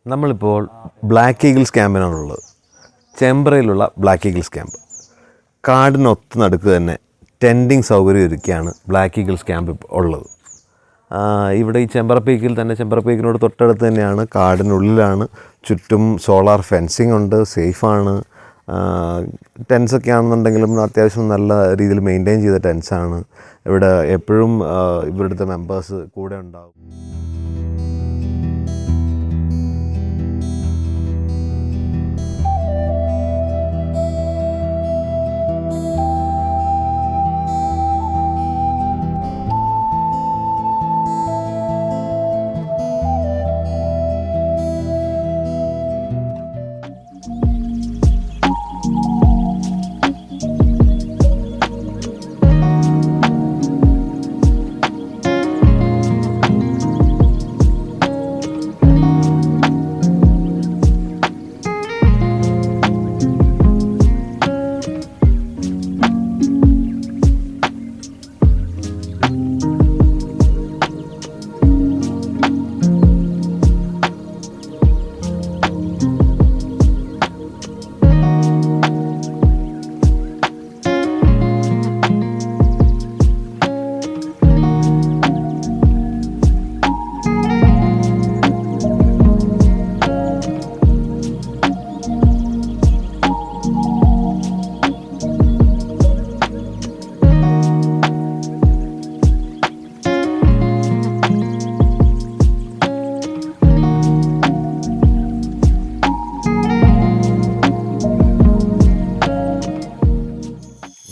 നമ്മളിപ്പോൾ Black Eagles ക്യാമ്പിനാണുള്ളത്. ചെമ്പ്രയിലുള്ള ബ്ലാക്ക് ഈഗിൾസ് ക്യാമ്പ്. കാടിനൊത്ത് നടുക്ക് തന്നെ ടെൻറ്റിങ് സൗകര്യം ഒരുക്കിയാണ് ബ്ലാക്ക് ഈഗിൾസ് ക്യാമ്പ് ഉള്ളത്. ഇവിടെ ഈ ചെമ്പ്ര പീക്കിൽ തന്നെ, ചെമ്പ്ര പീക്കിനോട് തൊട്ടടുത്ത് തന്നെയാണ്, കാടിനുള്ളിലാണ്. ചുറ്റും സോളാർ ഫെൻസിങ് ഉണ്ട്, സേഫാണ്. ടെൻസൊക്കെ ആണെന്നുണ്ടെങ്കിലും അത്യാവശ്യം നല്ല രീതിയിൽ മെയിൻറ്റെയിൻ ചെയ്ത ടെൻസാണ്. ഇവിടെ എപ്പോഴും ഇവിടുത്തെ മെമ്പേഴ്സ് കൂടെ ഉണ്ടാകും.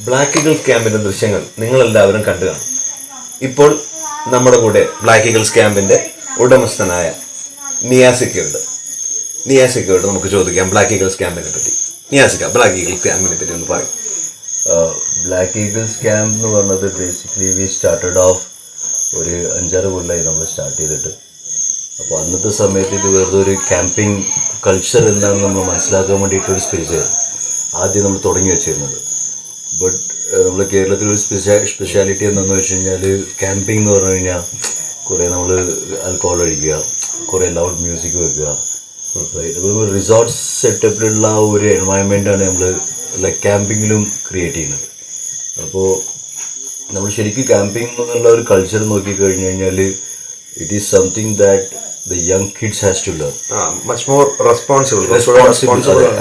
ബ്ലാക്ക് ഈഗിൾസ് ക്യാമ്പിൻ്റെ ദൃശ്യങ്ങൾ നിങ്ങളെല്ലാവരും കണ്ടു കാണും. ഇപ്പോൾ നമ്മുടെ കൂടെ ബ്ലാക്ക് ഈഗിൾസ് ക്യാമ്പിൻ്റെ ഉടമസ്ഥനായ നിയാസിക്കയുണ്ട്. നിയാസിക്കയോട് നമുക്ക് ചോദിക്കാം ബ്ലാക്ക് ഈഗിൾസ് ക്യാമ്പിനെ പറ്റി. നിയാസിക്ക, ബ്ലാക്ക് ഈഗിൾസ് ക്യാമ്പിനെ പറ്റി ഒന്ന് പറയും. ബ്ലാക്ക് ഈഗിൾസ് ക്യാമ്പ് എന്ന് പറഞ്ഞത് ബേസിക്കലി വി സ്റ്റാർട്ടഡ് ഓഫ് ഒരു 5-6 കൊല്ലമായി നമ്മൾ സ്റ്റാർട്ട് ചെയ്തിട്ട്. അപ്പോൾ അന്നത്തെ സമയത്ത് ഇത് വെറുതെ ഒരു ക്യാമ്പിംഗ് കൾച്ചർ എന്താണെന്ന് നമ്മൾ മനസ്സിലാക്കാൻ വേണ്ടിയിട്ടൊരു സ്പേസായിരുന്നു ആദ്യം നമ്മൾ തുടങ്ങി വെച്ചിരുന്നത്. ബട്ട് നമ്മൾ കേരളത്തിലൊരു സ്പെഷ്യാലിറ്റി എന്താണെന്ന് വെച്ച് കഴിഞ്ഞാൽ, ക്യാമ്പിംഗ് എന്ന് പറഞ്ഞു കഴിഞ്ഞാൽ കുറേ നമ്മൾ ആൽക്കഹോൾ അടിക്കുക, കുറേ ലൗഡ് മ്യൂസിക് വെക്കുക, റിസോർട്ട് സെറ്റപ്പിലുള്ള ഒരു എൻവയൺമെൻറ്റാണ് നമ്മൾ ലൈക്ക് ക്യാമ്പിങ്ങിലും ക്രിയേറ്റ് ചെയ്യുന്നത്. അപ്പോൾ നമ്മൾ ശരിക്കും ക്യാമ്പിംഗ് എന്നുള്ള ഒരു കൾച്ചർ നോക്കിക്കഴിഞ്ഞ് കഴിഞ്ഞാൽ it is something that the young kids has to learn much more responsible.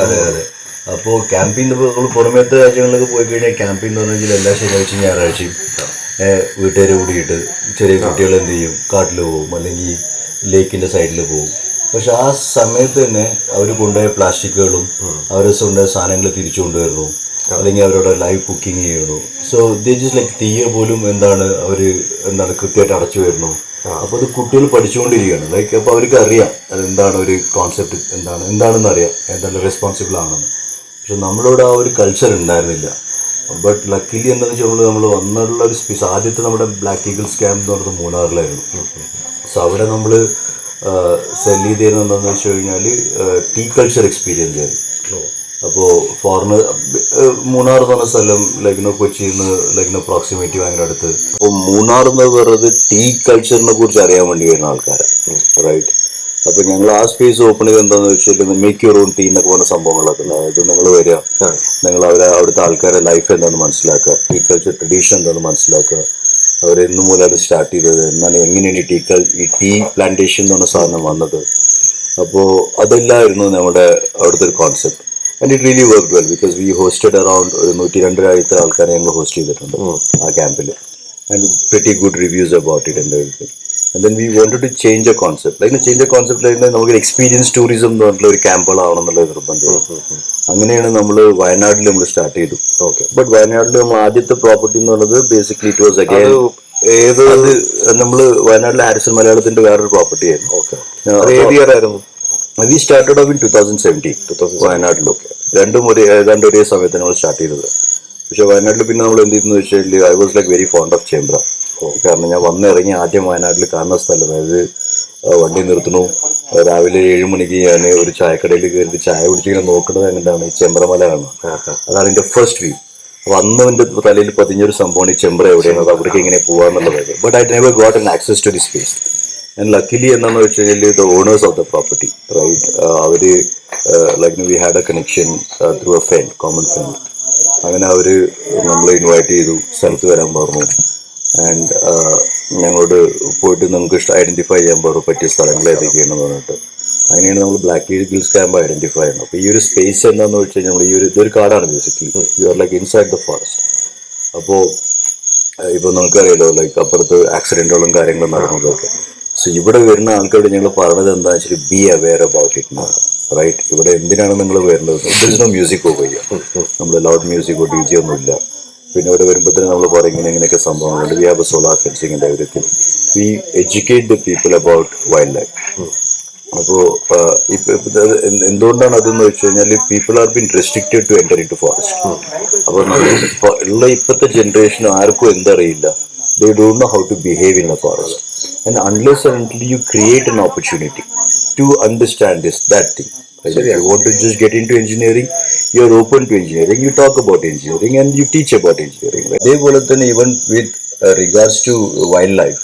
അതെ അതെ. അപ്പോൾ ക്യാമ്പിംഗ് നമ്മൾ പുറമേത്തെ രാജ്യങ്ങളിലൊക്കെ പോയി കഴിഞ്ഞാൽ ക്യാമ്പിംഗ് എന്ന് പറഞ്ഞാൽ എല്ലാ ശനിയാഴ്ചയും ഞായറാഴ്ചയും വീട്ടുകാർ കൂടിയിട്ട് ചെറിയ കുട്ടികൾ എന്ത് ചെയ്യും, കാട്ടിൽ പോകും, അല്ലെങ്കിൽ ലേക്കിൻ്റെ സൈഡിൽ പോകും. പക്ഷെ ആ സമയത്ത് തന്നെ അവർ കൊണ്ടുപോയ പ്ലാസ്റ്റിക്കുകളും അവരെ കൊണ്ടുപോയ സാധനങ്ങൾ തിരിച്ചു കൊണ്ടുവരുന്നു, അല്ലെങ്കിൽ അവരുടെ ലൈവ് കുക്കിംഗ് ചെയ്യുന്നു. സോ ദേ ജസ്റ്റ് ലൈക്ക് തീയെ പോലും എന്താണ് കൃത്യമായിട്ട് അടച്ചു വരുന്നു. അപ്പോൾ അത് കുട്ടികൾ പഠിച്ചുകൊണ്ടിരിക്കുകയാണ്. ലൈക്ക് അപ്പോൾ അവർക്ക് അറിയാം അതെന്താണ് ഒരു കോൺസെപ്റ്റ്, എന്താണെന്ന് അറിയാം, എന്താണ് റെസ്പോൺസിബിൾ ആണെന്ന്. പക്ഷെ നമ്മളിവിടെ ആ ഒരു കൾച്ചർ ഉണ്ടായിരുന്നില്ല. ബട്ട് ലക്കിലി എന്താണെന്ന് വെച്ചാൽ നമ്മൾ വന്നിട്ടുള്ള ഒരു സ്പേസ്, ആദ്യത്തെ നമ്മുടെ ബ്ലാക്ക് ഈഗിൾസ് ക്യാമ്പ് എന്ന് പറയുന്നത് മൂന്നാറിലായിരുന്നു. സോ അവിടെ നമ്മൾ സെല് ചെയ്തിരുന്നത് എന്താണെന്ന് വെച്ച് കഴിഞ്ഞാൽ ടീ കൾച്ചർ എക്സ്പീരിയൻസ് ആയിരുന്നു. അപ്പോൾ ഫോറിനർ മൂന്നാർ എന്ന് പറഞ്ഞ സ്ഥലം ലൈക്കിനോ കൊച്ചിയിൽ നിന്ന് ലൈക്കിനോ പ്രോക്സിമിറ്റി ഭയങ്കര അടുത്ത്. അപ്പോൾ മൂന്നാർ എന്ന് പറയുന്നത് ടീ കൾച്ചറിനെ കുറിച്ച് അറിയാൻ വേണ്ടി വരുന്ന ആൾക്കാരാണ്, റൈറ്റ്? അപ്പോൾ ഞങ്ങൾ ആ സ്പേസ് ഓപ്പൺ ചെയ്ത് എന്താണെന്ന് വെച്ചാൽ മേക്ക് യുവർ ഓൺ ടീ എന്നൊക്കെ പറഞ്ഞ സംഭവങ്ങളൊക്കെ ഉണ്ട്. അതായത് നിങ്ങൾ വരിക, നിങ്ങൾ അവിടുത്തെ ആൾക്കാരുടെ ലൈഫ് എന്താണെന്ന് മനസ്സിലാക്കുക, ടീ കൾച്ചർ ട്രഡീഷൻ എന്താണെന്ന് മനസ്സിലാക്കുക, അവരെന്നു മൂലം അത് സ്റ്റാർട്ട് ചെയ്തത്, എങ്ങനെയാണ് ഈ ടീ പ്ലാന്റേഷൻ എന്ന് പറഞ്ഞ സാധനം വന്നത്. അപ്പോൾ അതെല്ലായിരുന്നു നമ്മുടെ അവിടുത്തെ ഒരു concept. And it really work well because we hosted around ഒരു 100-200 ആൾക്കാരെ ഞങ്ങൾ ഹോസ്റ്റ് ചെയ്തിട്ടുണ്ട് ആ ക്യാമ്പിൽ. And pretty good reviews about it and everything. And then we wanted to change a concept. Change a concept നമുക്ക് എക്സ്പീരിയൻസ് ടൂറിസം എന്ന് പറഞ്ഞിട്ടുള്ള ഒരു ക്യാമ്പുകളാവണം എന്നുള്ള നിർബന്ധം. അങ്ങനെയാണ് നമ്മൾ വയനാട്ടിൽ നമ്മൾ സ്റ്റാർട്ട് ചെയ്തു. ഓക്കെ. ബട്ട് വയനാട്ടിൽ നമ്മൾ ആദ്യത്തെ പ്രോപ്പർട്ടി എന്ന് പറയുന്നത് ബേസിക്കലി ഇറ്റ് വാസ് അഗൈൻ അത് നമ്മൾ വയനാട്ടിലെ ഹാരിസൺ മലയാളത്തിന്റെ വേറൊരു പ്രോപ്പർട്ടി ആയിരുന്നു. ഓക്കെ. ഏത് ഇയർ ആയിരുന്നു? We started off in 2017 വയനാട്ടിലൊക്കെ. ഏതാണ്ട് ഒരേ സമയത്ത് നമ്മൾ സ്റ്റാർട്ട് ചെയ്തത്. പക്ഷെ വയനാട്ടിൽ പിന്നെ നമ്മൾ എന്ത് ചെയ്തെന്ന് വെച്ചാൽ I was like very fond of Chembra. കാരണം ഞാൻ വന്നിറങ്ങി ആദ്യം വയനാട്ടിൽ കാണുന്ന സ്ഥലം, അതായത് വണ്ടി നിർത്തുന്നു, രാവിലെ 7 മണിക്ക് ഞാൻ ഒരു ചായക്കടയിൽ കയറി ചായ കുടിച്ചിങ്ങനെ നോക്കുന്നത് എങ്ങനെയാണ് ഈ ചെമ്പ്രമല കാണുന്നത്. അതാണ് എൻ്റെ ഫസ്റ്റ് വ്യൂ. അപ്പോൾ അന്ന് എൻ്റെ തലയിൽ പതിഞ്ഞൊരു സംഭവമാണ് ഈ ചെമ്പ്ര എവിടെയാണ്, അത് അവിടേക്ക് എങ്ങനെ പോകാന്നുള്ളത്. But I never got an access to the space. And luckily എന്താണെന്ന് വെച്ച് കഴിഞ്ഞാൽ the owners of the property, right? അവര് like we had a connection through a friend, common friend. അങ്ങനെ അവര് നമ്മളെ ഇൻവൈറ്റ് ചെയ്തു, സ്ഥലത്ത് വരാൻ പറഞ്ഞു. ആൻഡ് ഞങ്ങളോട് പോയിട്ട് നമുക്ക് ഐഡന്റിഫൈ ചെയ്യാൻ പറഞ്ഞു പറ്റിയ സ്ഥലങ്ങൾ ഏതൊക്കെയാണെന്ന് പറഞ്ഞിട്ട്. അങ്ങനെയാണ് നമ്മൾ ബ്ലാക്ക് ഹിൽസ് ക്യാമ്പ് ഐഡന്റിഫൈ ചെയ്യണം. അപ്പോൾ ഈ ഒരു സ്പേസ് എന്താണെന്ന് വെച്ച് കഴിഞ്ഞാൽ നമ്മൾ ഇതൊരു കാടാണ് basically. U are like inside the forest. അപ്പോൾ ഇപ്പോൾ നമുക്കറിയാലോ ലൈക്ക് അപ്പുറത്ത് ആക്സിഡന്റുകളും കാര്യങ്ങളും നടന്നതൊക്കെ. സോ ഇവിടെ വരുന്ന ആൾക്കാരോട് ഞങ്ങൾ പറഞ്ഞത് എന്താ വെച്ചാൽ be aware about it, right? ഇവിടെ എന്തിനാണ് നിങ്ങൾ വരുന്നത്? നോ മ്യൂസിക്കോ പോയി, നമ്മൾ ലൗഡ് മ്യൂസിക്കോ ഡി ജെ ഒന്നുമില്ല. പിന്നെ ഇവിടെ വരുമ്പോൾ തന്നെ നമ്മൾ പറയും ഇങ്ങനെയൊക്കെ സംഭവങ്ങളുണ്ട്. We have a solar fencing and everything. We educate the people about wildlife. അപ്പോൾ എന്തുകൊണ്ടാണ് അതെന്ന് വെച്ച് കഴിഞ്ഞാൽ people are been restricted to enter into forest. അപ്പോൾ ഉള്ള ഇപ്പോഴത്തെ ജനറേഷൻ ആർക്കും എന്തറിയില്ല. They don't know how to behave in a forest. And unless and until you create an opportunity to understand that thing. Like if you want to just get into engineering, you're open to engineering, you talk about engineering and you teach about engineering. അതേപോലെ തന്നെ even with regards to wildlife.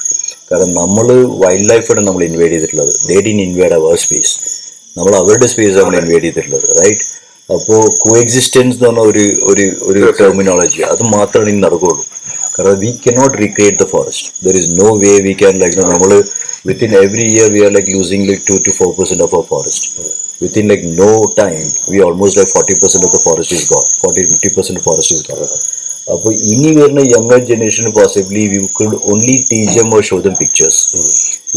കാരണം നമ്മൾ wild ലൈഫാണ് നമ്മൾ inward ചെയ്തിട്ടുള്ളത്. They didn't invade our space. നമ്മൾ അവരുടെ space നമ്മൾ ഇൻവേഡ് ചെയ്തിട്ടുള്ളത്, റൈറ്റ്? അപ്പോൾ കോ എക്സിസ്റ്റൻസ് എന്ന് പറഞ്ഞ ഒരു ടെർമിനോളജി അത് മാത്രമാണ് ഇനി നടക്കുകയുള്ളൂ. കാരണം we cannot recreate the forest. There is no way we can like നമ്മൾ within every year we are like losing like 2 to 4% of our forest. Within like no time we almost like 40% of the forest is gone. 40-50% forest is gone. അപ്പോൾ ഇനി വരുന്ന younger generation possibly we could only teach them or show dum pictures.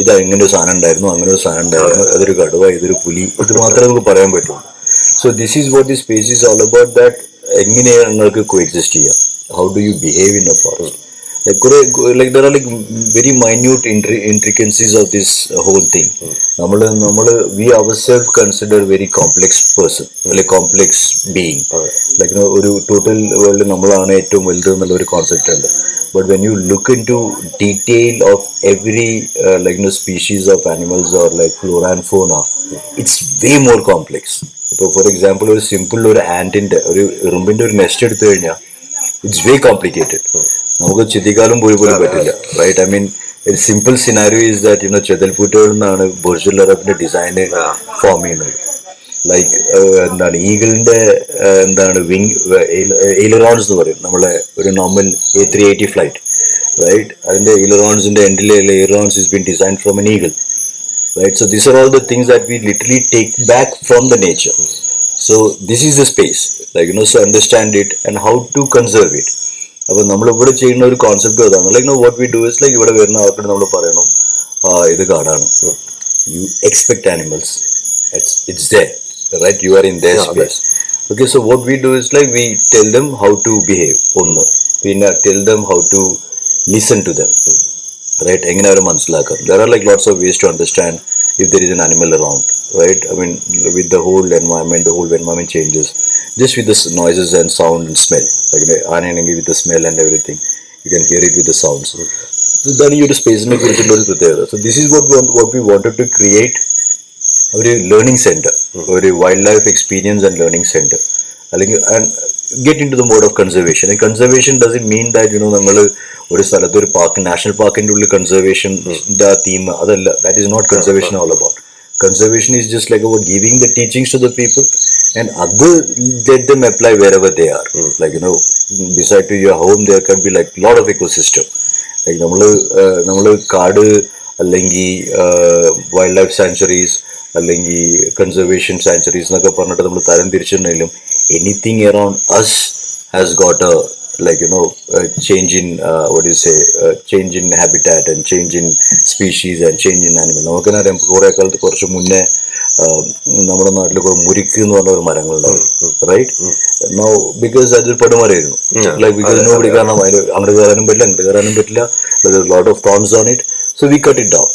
ഇതാ ഇങ്ങനെ ഒരു സാധനം ഉണ്ടായിരുന്നു, അങ്ങനെ ഒരു സാധനം ഉണ്ടായിരുന്നു, അതൊരു കടുവ, ഇതൊരു പുലി, ഇത് മാത്രമേ നമുക്ക് പറയാൻ പറ്റുള്ളൂ. So this is what the space is all about that. എങ്ങനെയാണ് നിങ്ങൾക്ക് കോ എക്സിസ്റ്റ് ചെയ്യാം? How do you behave in a forest? Like there are like very minute intricacies of this whole thing. We ourselves consider very complex person, like complex being. Like ഒരു total world നമ്മളാണ് ഏറ്റവും വലുത് എന്നുള്ള ഒരു concept ഉണ്ട്. But when you look into detail of every like species of animals or like flora and fauna, it's way more complex. ഇപ്പോൾ for example ഒരു simple ഒരു ആൻറ്റിന്റെ ഒരു എറുമ്പിന്റെ ഒരു നെസ്റ്റ് എടുത്തു കഴിഞ്ഞാൽ it's way complicated. നമുക്ക് ചിന്തിക്കാനും പോലും പറ്റില്ല, റൈറ്റ്? ഐ മീൻ ഒരു സിമ്പിൾ സിനാരിയോ ഈസ് ദാറ്റ് ചെതൽപൂറ്റുകളിൽ നിന്നാണ് ബുർജുൽ അറബിന്റെ ഡിസൈന് ഫോം ചെയ്യുന്നത്. ലൈക്ക് എന്താണ് ഈഗിളിന്റെ എന്താണ് വിങ് എയിലറോൺസ് എന്ന് പറയും. നമ്മളെ ഒരു നോർമൽ A380 ഫ്ലൈറ്റ്, റൈറ്റ്? അതിന്റെ എയിലറോൺസിന്റെ എൻഡിലെ ailerons is been design from an eagle, right? So these are all the things that we literally take back from the nature. So this is the space, like so understand it and how to conserve it. അപ്പോൾ നമ്മൾ ഇവിടെ ചെയ്യുന്ന ഒരു concept അതാണ്. Like what we do is like ഇവിടെ വരുന്ന ആൾക്കാർ നമ്മൾ പറയണം ഇത് കാടാണ്. You expect animals, it's there, right? You are in their space. Okay, so what we do is like we tell them how to behave. ഒന്ന് പിന്നെ tell them how to listen to them, right? എങ്ങനെ അവരെ മനസ്സിലാക്കാം. There are like lots of ways to understand if there is an animal around, right? I mean, with the whole environment changes just with the noises and sound and smell. Like with the smell and everything, you can hear it with the sounds. So then you space in a So this is what we wanted to create, a learning center, a wildlife experience and learning center, and get into the mode of conservation. And conservation doesn't mean that നമ്മൾ ഒരു സ്ഥലത്ത് ഒരു park, national പാർക്കിന്റെ ഉള്ളിൽ conservation theme അതല്ല. That is not conservation all about. Conservation is just like about giving the teachings to the people and other let them apply wherever they are. Like beside to your home there can be like lot of ecosystem. Like നമ്മള് കാട് അല്ലെങ്കിൽ wildlife sanctuaries അല്ലെങ്കിൽ conservation sanctuaries എന്നൊക്കെ പറഞ്ഞിട്ട് നമ്മൾ തരം തിരിച്ചിട്ടുണ്ടെങ്കിലും anything around us has got a like change in change in habitat and change in species and change in animal. നമുക്കറിയാം കുറെ കാലത്ത് കുറച്ച് മുന്നേ നമ്മുടെ നാട്ടിൽ കുറെ മുരിക്ക് എന്ന് പറഞ്ഞ ഒരു മരങ്ങളുണ്ടാവും, റൈറ്റ്? നൗ ബിക്കോസ് അതൊരു പടുമരമായിരുന്നു. ലൈക്ക് ബിക്കോസ് നോബഡി, കാരണം അങ്ങോട്ട് കയറാനും പറ്റില്ല, അങ്ങോട്ട് കയറാനും പറ്റില്ല, lot of thorns on it, so we cut it down,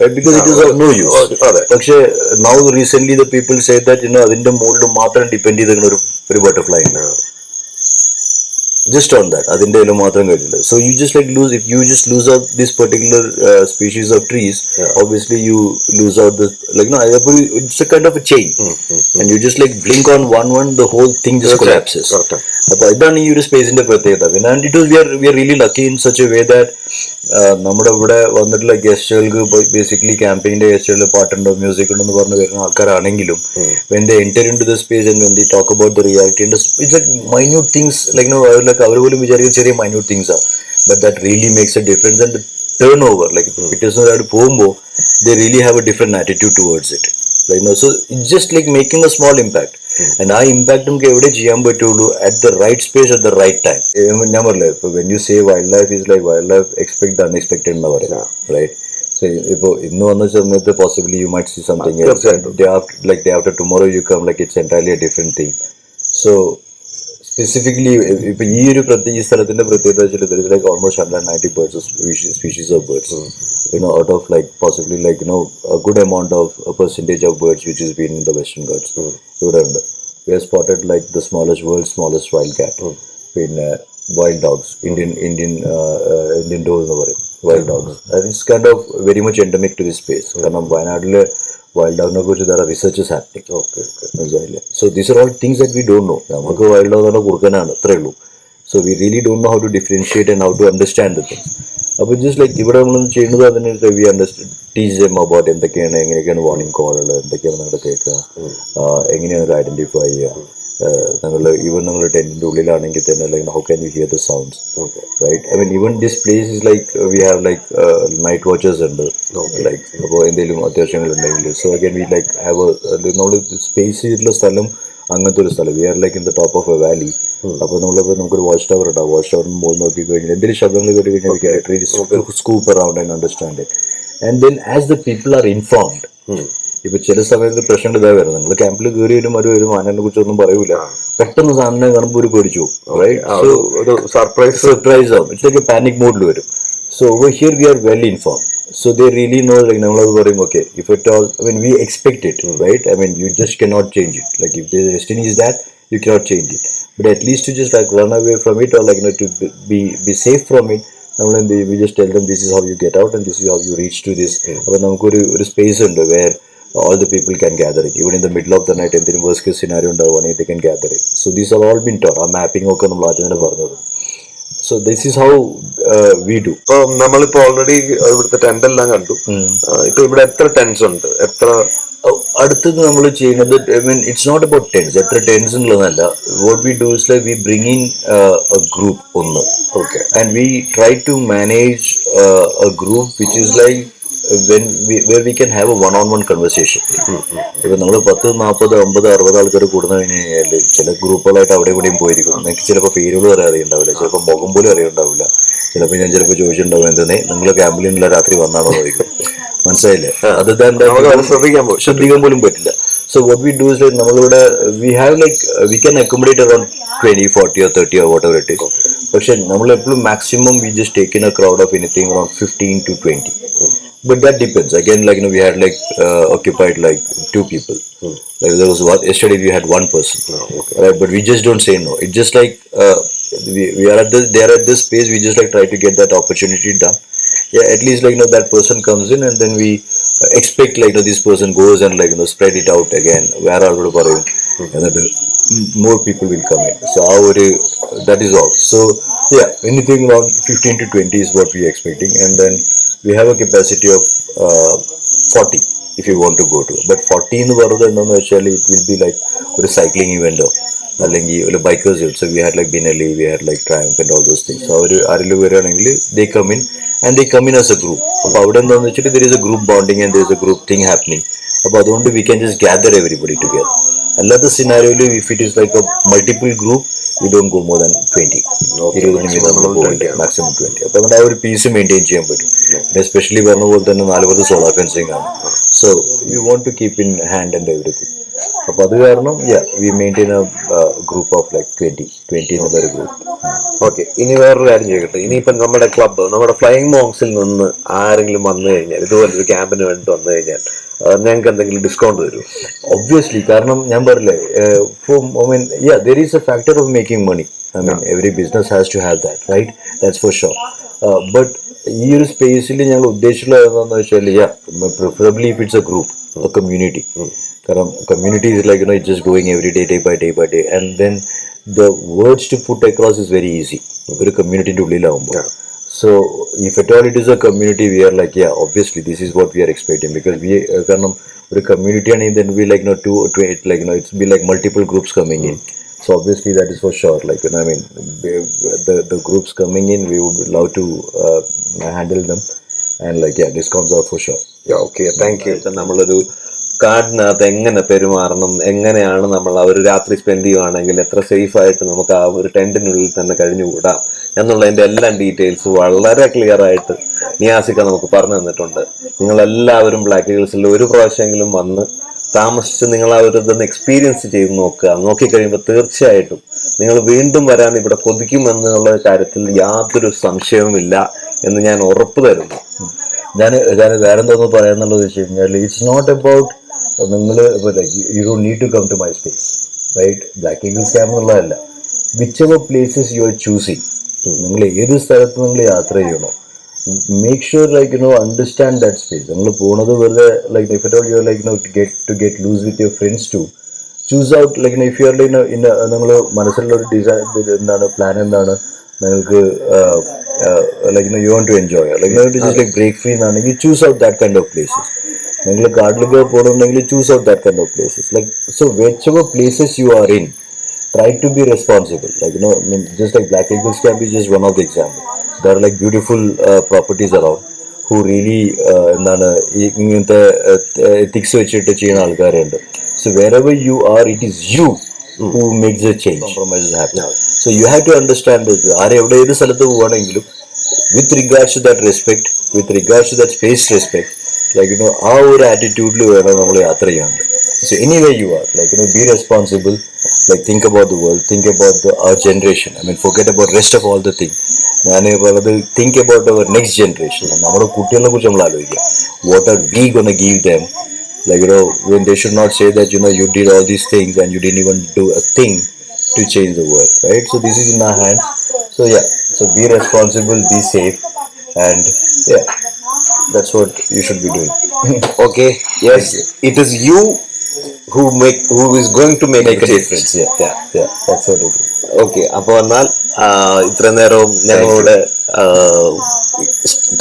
right? Because it is of no use. പക്ഷേ now recently the people say that അതിന്റെ മുകളിൽ മാത്രം ഡിപ്പെൻഡ് ചെയ്തിരിക്കുന്ന ഒരു ബട്ടർഫ്ലൈ ഉണ്ട്. Just on that, അതിന്റെ മാത്രം കഴിച്ചില്ല. So you just like lose, if you just lose out this particular species of trees, obviously you lose out the it's a kind of a chain, and you just like blink on one, the whole thing just collapses. അപ്പോൾ ഇതാണ് ഈ ഒരു സ്പേസിന്റെ പ്രത്യേകത. പിന്നെ and it we are really lucky in such a way that നമ്മുടെ ഇവിടെ വന്നിട്ടുള്ള ഗസ്റ്റുകൾക്ക് ബേസിക്കലി ക്യാമ്പയിന്റെ ഗസ്റ്റുകൾ പാട്ടുണ്ടോ മ്യൂസിക് ഉണ്ടോ എന്ന് പറഞ്ഞ് വരുന്ന ആൾക്കാരാണെങ്കിലും when they enter into the space and when they talk about the reality and it's like minute things like അവർ പോലും വിചാരിക്കുന്ന ചെറിയ minute things are, but that really makes a difference. And the turnover like പിറ്റേഴ്സിനായിട്ട് പോകുമ്പോൾ they really have a different attitude towards it. Like, so it's just like making a small impact. And ആ impact നമുക്ക് എവിടെ ചെയ്യാൻ പറ്റുള്ളൂ at the right space at the right time. ഞാൻ പറഞ്ഞില്ലേ ഇപ്പൊ when you say wildlife is like wildlife expect the unexpected എന്ന് പറയുക, റൈറ്റ്? സോ ഇപ്പോൾ ഇന്ന് വന്ന സമയത്ത് possibly you might see something like day after tomorrow you come like it's entirely a different thing. So specifically ഇപ്പൊ ഈ ഒരു ഈ സ്ഥലത്തിന്റെ പ്രത്യേകത വെച്ചിട്ട് like almost 190 birds species of birds, out of like possibly like a good amount of a percentage of birds which has been in the Western Ghats. ഇവിടെ ഉണ്ട്. We have spotted like the world's smallest wild cat, പിന്നെ wild dogs, Indian does എന്ന് പറയും, wild dogs, and it's kind of very much endemic to this space. കാരണം വയനാട്ടിലെ wild ഡോഗിനെ കുറിച്ച് there are researches happening. മനസ്സിലായില്ലേ? So these are all things that we don't know. നമുക്ക് wild dog തന്നെ കുറുക്കനാണ്, അത്രേ ഉള്ളൂ. So we really don't know how to differentiate and how to understand the things. അപ്പോൾ just like ഇവിടെ നമ്മൾ ചെയ്യുന്നത് അതിന് we understand teach them about എങ്ങനെയൊക്കെയാണ് വാർണിംഗ് കോളുകൾ, എന്തൊക്കെയാണ് നിങ്ങൾ കേൾക്കുക, എങ്ങനെയാണ് ഐഡന്റിഫൈ ചെയ്യുക. നിങ്ങൾ ടെന്റിന്റെ ഉള്ളിലാണെങ്കിൽ തന്നെ like how can you hear the sounds, right? I mean even this place is like we have like night watchers ഉണ്ട്, ലൈക്ക് അപ്പോൾ എന്തെങ്കിലും അത്യാവശ്യങ്ങളുണ്ടെങ്കിൽ. So again we like have നമ്മൾ സ്പേസ് ചെയ്തിട്ടുള്ള സ്ഥലം അങ്ങനത്തെ ഒരു സ്ഥലം. We are like in the top of a valley. അപ്പോൾ നമുക്കൊരു വാച്ച് ടവർ ഉണ്ടാവും. വാച്ച് ടവറിന് മുകളിൽ നോക്കി കഴിഞ്ഞാൽ എന്തെങ്കിലും ശബ്ദങ്ങൾ കേട്ട് കഴിഞ്ഞാൽ scoop around and understand it. And then as the people are informed, ഇപ്പൊ ചില സമയത്ത് പ്രശ്നങ്ങൾ ഇതാ വരുന്നത്, നിങ്ങൾ ക്യാമ്പിൽ കയറി വരും ആനനെ കുറിച്ച് ഒന്നും പറയൂല, പെട്ടെന്ന് സാധനം കാണുമ്പോൾ ഒരു പേടിച്ചു പോകും, സർപ്രൈസ് ആവും, ഇറ്റ്സ് ലൈക്ക് പാനിക് മോഡിൽ വരും. So over here we are well informed. So they really know, like നമ്മളത് പറയും, okay, if at all, I mean we expect it, right? I mean you just cannot change it. Like if the destiny is that, you cannot change it. But at least to just like run away from it or like to be safe from it, we just tell them this is how you get out and this is how you reach to this. അപ്പോൾ നമുക്കൊരു space ഉണ്ട് where all the people can gather it. Even in the middle of the night എന്തെങ്കിലും worst case scenario ഉണ്ടാവുകയാണെങ്കിൽ they can gather it. So these are all been taught. ആ mapping ഒക്കെ നമ്മൾ ആദ്യം തന്നെ പറഞ്ഞത്. So this is how we do. ഇപ്പൊ നമ്മളിപ്പോ ഓൾറെഡി ഇവിടുത്തെ ടെന്റ് എല്ലാം കണ്ടു. ഇപ്പൊ ഇവിടെ എത്ര ടെന്റ്സ് ഉണ്ട്? എത്ര അടുത്തത് നമ്മൾ ചെയ്യുന്നത്, I mean it's not about tents, എത്ര ടെൻസ് എന്നുള്ളതല്ല. What we do is like we bring in a group ഒന്ന്, okay, and we try to manage a group which is like where we can have a one-on-one conversation. ഇപ്പൊ നമ്മൾ 10, 40, 50, 60 ആൾക്കാർ കൂടുന്ന കഴിഞ്ഞാൽ ചില ഗ്രൂപ്പുകളായിട്ട് അവിടെ ഇവിടെയും പോയിരിക്കും. എനിക്ക് ചിലപ്പോൾ പേരുകൾ വരെ അറിയുണ്ടാവില്ല, ചിലപ്പോൾ മുഖം പോലും അറിയുണ്ടാവില്ല. ചിലപ്പോൾ ഞാൻ ചോദിച്ചിട്ടുണ്ടാവും, എന്തെന്നേ നിങ്ങൾ ക്യാമ്പിലുള്ള രാത്രി വന്നാണോ ചോദിക്കും. മനസ്സിലായില്ലേ? അത് ശ്രദ്ധിക്കാൻ പോലും പറ്റില്ല. So what we do is like നമ്മളിവിടെ we have like we can accommodate around 20, 40 or 30 or whatever it is. പക്ഷെ നമ്മൾ എപ്പോഴും maximum we just take in a crowd of anything around 15 to 20. But that depends. Again, like we had like occupied like 2 people. Like there was one yesterday we had 1 person. Right? But we just don't say no. It's just like we are at they are at this space. We just like try to get that opportunity done. Yeah, at least like that person comes in and then we expect like this person goes and like spread it out again. Where are we going? And then more people will come in. So that is all. So yeah, anything around 15 to 20 is what we are expecting, and then we have a capacity of 40 if you want to go to. But 40 in the world, actually it will be like a cycling event or bikers. So we had like Binelli, we had like Triumph and all those things. So they come in and they come in as a group. Actually there is a group bonding and there is a group thing happening. About we can just gather everybody together. Another scenario, if it is like a multiple group, we don't go more than 20. Maximum 20. അപ്പോൾ ആ ഒരു piece maintain ചെയ്യാൻ പറ്റും. Especially പറഞ്ഞ പോലെ തന്നെ 40 solar fencing ആണ്. So you want to keep in hand and everything. അപ്പോൾ അത് കാരണം we maintain a group of like 20 എന്നുള്ളൊരു ഗ്രൂപ്പ്. ഓക്കെ, ഇനി വേറൊരു കാര്യം ചെയ്യട്ടെ. ഇനിയിപ്പം നമ്മുടെ ക്ലബ്ബ്, നമ്മുടെ ഫ്ലൈയിങ് മോങ്സിൽ നിന്ന് ആരെങ്കിലും വന്നു കഴിഞ്ഞാൽ, ഇതുപോലൊരു ക്യാമ്പിന് വേണ്ടി വന്നു കഴിഞ്ഞാൽ ഞങ്ങൾക്ക് എന്തെങ്കിലും ഡിസ്കൗണ്ട് തരും? ഒബ്വിയസ്ലി, കാരണം ഞാൻ പറഞ്ഞില്ലേ, there is a factor of making money. I mean, every business has to have that, right? That's for sure. But ഈ ഒരു സ്പേസിൽ ഞങ്ങൾ ഉദ്ദേശിച്ചുള്ള എന്താണെന്ന് വെച്ചാൽ, preferably if it's a group, a community. കാരണം community is like it's just going every day, day by day, and then the words to put across is very easy. ഒരു കമ്മ്യൂണിറ്റിൻ്റെ ഉള്ളിലാവുമ്പോൾ. So if at all it is a community, we are like, yeah, obviously this is what we are expecting, because we കാരണം ഒരു community ആണെങ്കിൽ then we like, like, it's be like multiple groups coming in. So obviously that is for sure. Like, I mean, the groups coming in, we would love to handle them, and like, yeah, discounts are for sure. Okay, thank you. നമ്മളൊരു കാടിനകത്ത് എങ്ങനെ പെരുമാറണം, എങ്ങനെയാണ് നമ്മൾ ആ ഒരു രാത്രി spend ചെയ്യുവാണെങ്കിൽ എത്ര സേഫ് ആയിട്ട് നമുക്ക് ആ ഒരു ടെന്റിനുള്ളിൽ തന്നെ കഴിഞ്ഞുകൂടാം എന്നുള്ളതിന്റെ എല്ലാ ഡീറ്റെയിൽസ് വളരെ ക്ലിയർ ആയിട്ട് നിയാസിക്ക നമുക്ക് പറഞ്ഞു തന്നിട്ടുണ്ട്. നിങ്ങളെല്ലാവരും ബ്ലാക്ക് ഈഗിൾസിൽ ഒരു പ്രാവശ്യമെങ്കിലും വന്ന് താമസിച്ച് നിങ്ങൾ ആ ഒരു ഇതൊന്ന് എക്സ്പീരിയൻസ് ചെയ്ത് നോക്കുക. നോക്കിക്കഴിയുമ്പോൾ തീർച്ചയായിട്ടും നിങ്ങൾ വീണ്ടും വരാൻ ഇവിടെ കൊതിക്കുമെന്നുള്ള കാര്യത്തിൽ യാതൊരു സംശയവുമില്ല എന്ന് ഞാൻ ഉറപ്പ് തരുന്നു. ഞാൻ വേറെ എന്തോന്ന് പറയാന്നുള്ളത് വെച്ച് കഴിഞ്ഞാൽ, ഇറ്റ്സ് നോട്ട് അബൌട്ട് നിങ്ങൾ you don't need to come to my space, right? Black Eagles camp എന്നുള്ളതല്ല, whichever places you are choosing, നിങ്ങൾ ഏത് സ്ഥലത്ത് നിങ്ങൾ യാത്ര ചെയ്യണോ, make sure like understand that space. നിങ്ങൾ പോകുന്നത് വെറുതെ like if at all you are like get loose with your friends to choose out like if you are like നിങ്ങൾ മനസ്സിലുള്ള ഒരു ഡിസൈൻ എന്താണ്, പ്ലാൻ എന്താണ്, നിങ്ങൾക്ക് like you want to enjoy, like to just like break free എന്നാണെങ്കിൽ choose out that kind of places. നിങ്ങൾ കാട്ടിലൊക്കെ പോകണമെങ്കിൽ choose out that kind of places. Like, so whichever places you are in, try to be responsible. Like, I mean, just like Black Eagles Camp is just one of the examples. There are like beautiful properties around who really എന്താണ് ഇങ്ങനത്തെ ethics വെച്ചിട്ട് ചെയ്യുന്ന ആൾക്കാരുണ്ട്. So wherever you are, it is you who makes the change. Compromises happen. So you have to understand that ആരെവിടെ ഏത് സ്ഥലത്ത് പോവുകയാണെങ്കിലും with regards to that respect, with regards to that space respect, like ആ ഒരു ആറ്റിറ്റ്യൂഡിൽ വേണം നമ്മൾ യാത്ര ചെയ്യാണ്ട്. So anywhere you are, like be responsible, like think about the world, think about our generation. I mean, forget about rest of all the thing. ഞാൻ പറഞ്ഞത് think about our next generation. നമ്മുടെ കുട്ടികളെ കുറിച്ച് നമ്മൾ ആലോചിക്കുക. What are we gonna give them? Like, when they should not say that, you did all these things and you didn't even do a thing to change the world, right? So this is in our hands. So yeah, so be responsible, be safe, and yeah, that's what you should be doing. Okay, yes, it is you who is going to make a difference. Yeah, that's what it is. Okay, അപ്പോൾ എന്നാൽ ഇത്ര നേരവും ഞങ്ങളോട്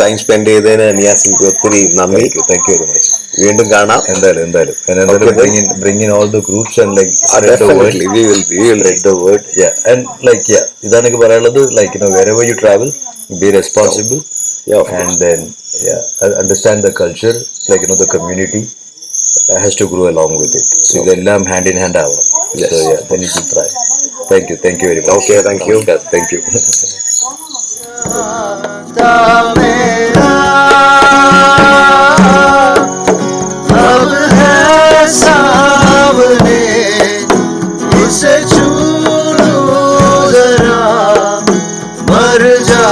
time spend ചെയ്തതിന് നിയാസിക്ക് ഒത്തിരി നന്ദി. Thank you very much. വീണ്ടും കാണാം എന്തായാലും bring in all the groups and like definitely we will spread the word. Yeah, and like, yeah, ഇതാണ് എനിക്ക് പറയാനുള്ളത്. Like, wherever you travel, be responsible. And then understand the culture, like the community has to grow along with it. So ഇതെല്ലാം hand in hand ആവണം. So yeah, then you should try. Thank you very much. Okay, thank you. अब है सामने, इसे छू लो जरा, मर जा